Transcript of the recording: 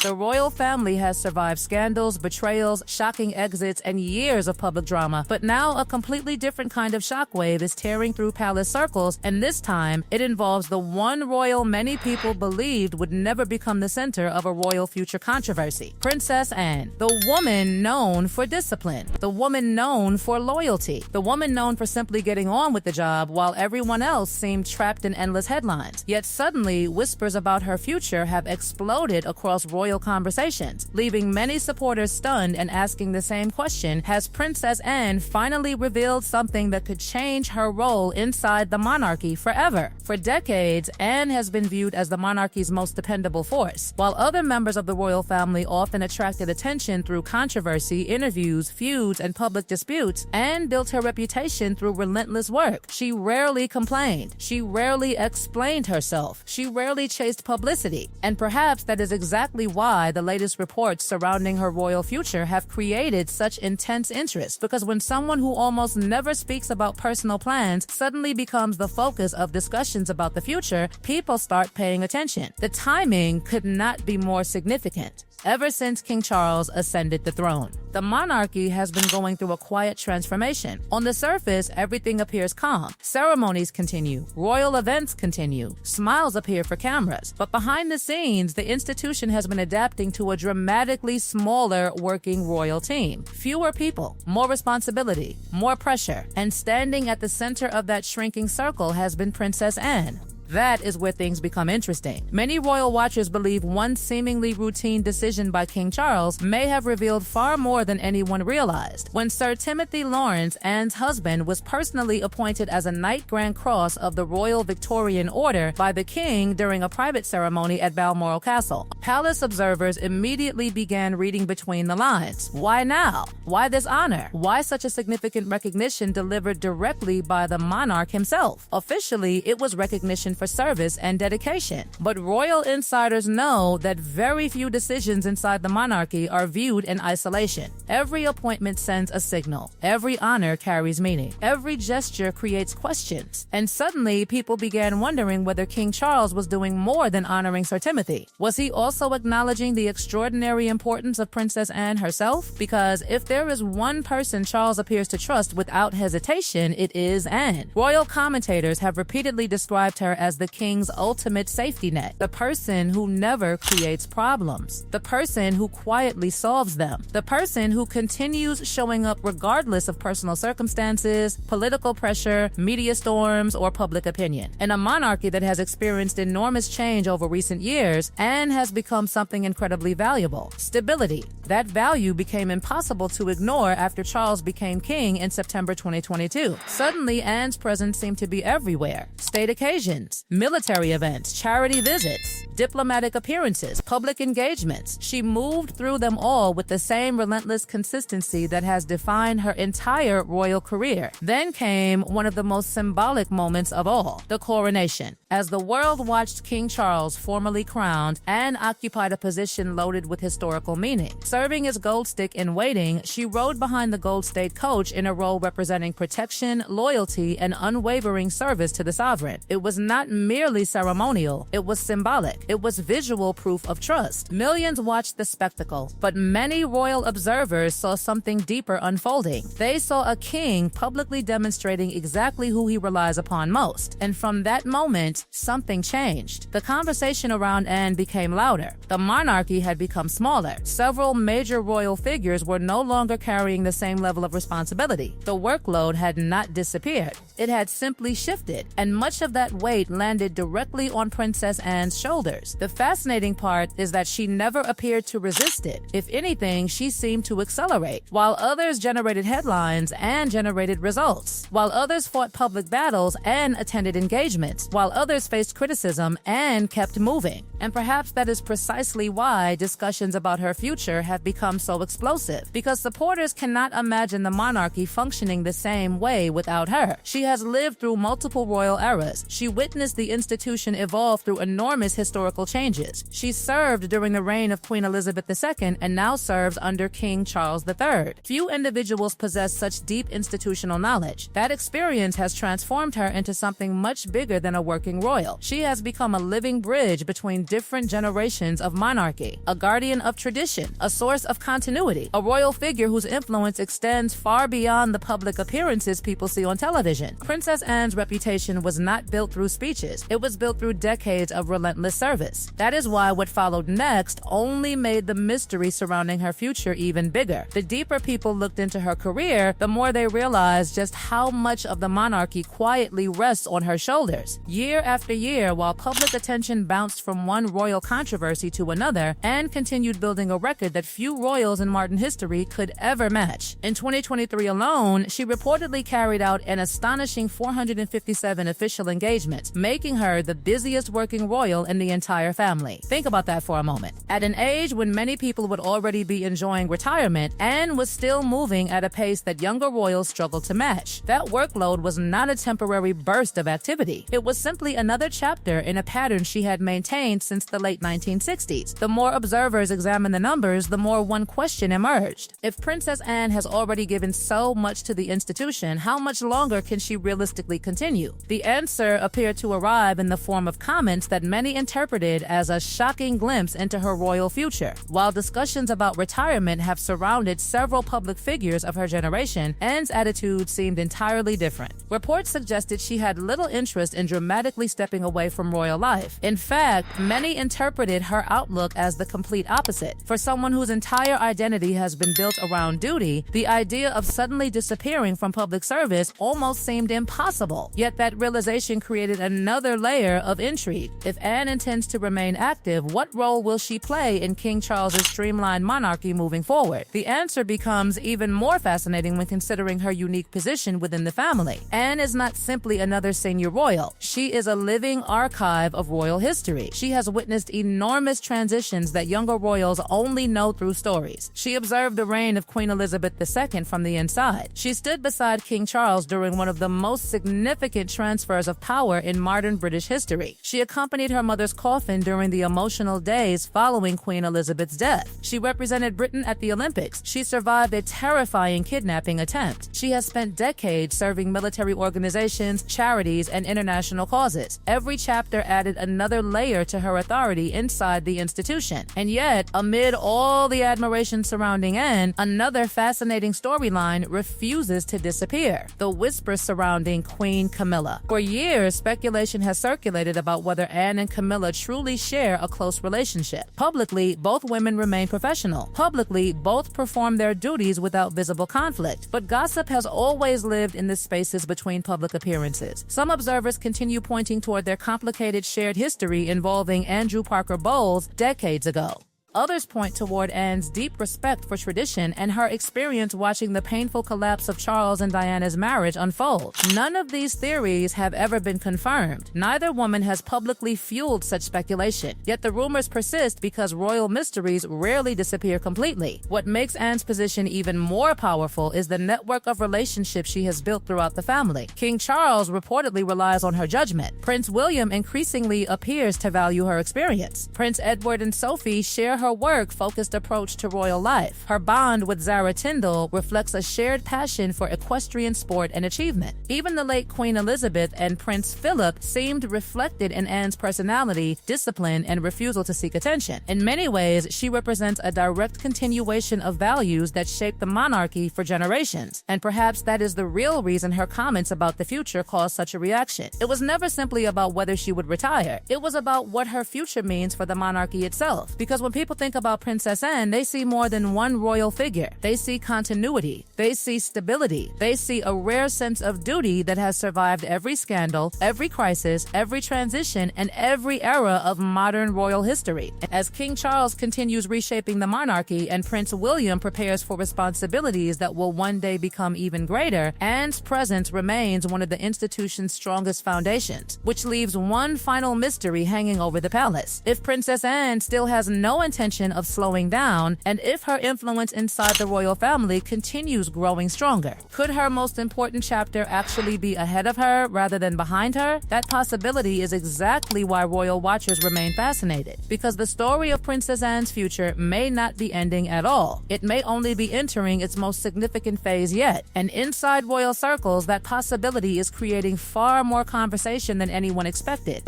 The royal family has survived scandals, betrayals, shocking exits, and years of public drama, but now a completely different kind of shockwave is tearing through palace circles, and this time it involves the one royal many people believed would never become the center of a royal future controversy: Princess Anne, the woman known for discipline, the woman known for loyalty, the woman known for simply getting on with the job while everyone else seemed trapped in endless headlines. Yet suddenly, whispers about her future have exploded across royal conversations, leaving many supporters stunned and asking the same question: has Princess Anne finally revealed something that could change her role inside the monarchy forever? For decades, Anne has been viewed as the monarchy's most dependable force. While other members of the royal family often attracted attention through controversy, interviews, feuds, and public disputes, Anne built her reputation through relentless work. She rarely complained. She rarely explained herself. She rarely chased publicity. And perhaps that is exactly why the latest reports surrounding her royal future have created such intense interest, because when someone who almost never speaks about personal plans suddenly becomes the focus of discussions about the future, people start paying attention. The timing could not be more significant. Ever since King Charles ascended the throne, the monarchy has been going through a quiet transformation. On the surface, everything appears calm. Ceremonies continue, royal events continue, smiles appear for cameras. But behind the scenes, the institution has been adapting to a dramatically smaller working royal team. Fewer people, more responsibility, more pressure, and standing at the center of that shrinking circle has been Princess Anne. That is where things become interesting. Many royal watchers believe one seemingly routine decision by King Charles may have revealed far more than anyone realized. When Sir Timothy Lawrence, Anne's husband, was personally appointed as a Knight Grand Cross of the Royal Victorian Order by the King during a private ceremony at Balmoral Castle, palace observers immediately began reading between the lines. Why now? Why this honor? Why such a significant recognition delivered directly by the monarch himself? Officially, it was recognition for service and dedication. But royal insiders know that very few decisions inside the monarchy are viewed in isolation. Every appointment sends a signal. Every honor carries meaning. Every gesture creates questions. And suddenly, people began wondering whether King Charles was doing more than honoring Sir Timothy. Was he also acknowledging the extraordinary importance of Princess Anne herself? Because if there is one person Charles appears to trust without hesitation, it is Anne. Royal commentators have repeatedly described her as the king's ultimate safety net, the person who never creates problems, the person who quietly solves them, the person who continues showing up regardless of personal circumstances, political pressure, media storms, or public opinion. In a monarchy that has experienced enormous change over recent years, Anne has become something incredibly valuable: stability. That value became impossible to ignore after Charles became king in September 2022. Suddenly, Anne's presence seemed to be everywhere: state occasions, military events, charity visits, diplomatic appearances, public engagements. She moved through them all with the same relentless consistency that has defined her entire royal career. Then came one of the most symbolic moments of all: the coronation. As the world watched King Charles formally crowned, Anne occupied a position loaded with historical meaning. Serving as gold stick in waiting, she rode behind the gold state coach in a role representing protection, loyalty, and unwavering service to the sovereign. It was not merely ceremonial, it was symbolic. It was visual proof of trust. Millions watched the spectacle, but many royal observers saw something deeper unfolding. They saw a king publicly demonstrating exactly who he relies upon most. And from that moment, something changed. The conversation around Anne became louder. The monarchy had become smaller. Several major royal figures were no longer carrying the same level of responsibility. The workload had not disappeared. It had simply shifted, and much of that weight landed directly on Princess Anne's shoulders. The fascinating part is that she never appeared to resist it. If anything, she seemed to accelerate. While others generated headlines, Anne generated results. While others fought public battles, Anne attended engagements. While others faced criticism, Anne kept moving. And perhaps that is precisely why discussions about her future have have become so explosive, because supporters cannot imagine the monarchy functioning the same way without her. She has lived through multiple royal eras. She witnessed the institution evolve through enormous historical changes. She served during the reign of Queen Elizabeth II and now serves under King Charles III. Few individuals possess such deep institutional knowledge. That experience has transformed her into something much bigger than a working royal. She has become a living bridge between different generations of monarchy, a guardian of tradition, a source of continuity, a royal figure whose influence extends far beyond the public appearances people see on television. Princess Anne's reputation was not built through speeches. It was built through decades of relentless service. That is why what followed next only made the mystery surrounding her future even bigger. The deeper people looked into her career, the more they realized just how much of the monarchy quietly rests on her shoulders. Year after year, while public attention bounced from one royal controversy to another, Anne continued building a record that few royals in modern history could ever match. In 2023 alone, she reportedly carried out an astonishing 457 official engagements, making her the busiest working royal in the entire family. Think about that for a moment. At an age when many people would already be enjoying retirement, Anne was still moving at a pace that younger royals struggled to match. That workload was not a temporary burst of activity. It was simply another chapter in a pattern she had maintained since the late 1960s. The more observers examined the numbers, the more one question emerged. If Princess Anne has already given so much to the institution, how much longer can she realistically continue? The answer appeared to arrive in the form of comments that many interpreted as a shocking glimpse into her royal future. While discussions about retirement have surrounded several public figures of her generation, Anne's attitude seemed entirely different. Reports suggested she had little interest in dramatically stepping away from royal life. In fact, many interpreted her outlook as the complete opposite. For someone whose entire identity has been built around duty, the idea of suddenly disappearing from public service almost seemed impossible. Yet that realization created another layer of intrigue. If Anne intends to remain active, what role will she play in King Charles's streamlined monarchy moving forward? The answer becomes even more fascinating when considering her unique position within the family. Anne is not simply another senior royal. She is a living archive of royal history. She has witnessed enormous transitions that younger royals only know through stories. She observed the reign of Queen Elizabeth II from the inside. She stood beside King Charles during one of the most significant transfers of power in modern British history. She accompanied her mother's coffin during the emotional days following Queen Elizabeth's death. She represented Britain at the Olympics. She survived a terrifying kidnapping attempt. She has spent decades serving military organizations, charities, and international causes. Every chapter added another layer to her authority inside the institution. And yet, amid all the admiration surrounding Anne, another fascinating storyline refuses to disappear: the whispers surrounding Queen Camilla. For years, speculation has circulated about whether Anne and Camilla truly share a close relationship. Publicly, both women remain professional. Publicly, both perform their duties without visible conflict. But gossip has always lived in the spaces between public appearances. Some observers continue pointing toward their complicated shared history involving Andrew Parker Bowles decades ago. Others point toward Anne's deep respect for tradition and her experience watching the painful collapse of Charles and Diana's marriage unfold. None of these theories have ever been confirmed. Neither woman has publicly fueled such speculation. Yet the rumors persist because royal mysteries rarely disappear completely. What makes Anne's position even more powerful is the network of relationships she has built throughout the family. King Charles reportedly relies on her judgment. Prince William increasingly appears to value her experience. Prince Edward and Sophie share her work-focused approach to royal life. Her bond with Zara Tindall reflects a shared passion for equestrian sport and achievement. Even the late Queen Elizabeth and Prince Philip seemed reflected in Anne's personality, discipline, and refusal to seek attention. In many ways, she represents a direct continuation of values that shaped the monarchy for generations. And perhaps that is the real reason her comments about the future caused such a reaction. It was never simply about whether she would retire. It was about what her future means for the monarchy itself. Because when people think about Princess Anne, they see more than one royal figure. They see continuity. They see stability. They see a rare sense of duty that has survived every scandal, every crisis, every transition, and every era of modern royal history. As King Charles continues reshaping the monarchy and Prince William prepares for responsibilities that will one day become even greater, Anne's presence remains one of the institution's strongest foundations, which leaves one final mystery hanging over the palace. If Princess Anne still has no intention intention of slowing down, and if her influence inside the royal family continues growing stronger. Could her most important chapter actually be ahead of her rather than behind her? That possibility is exactly why royal watchers remain fascinated, because the story of Princess Anne's future may not be ending at all. It may only be entering its most significant phase yet, and inside royal circles, that possibility is creating far more conversation than anyone expected.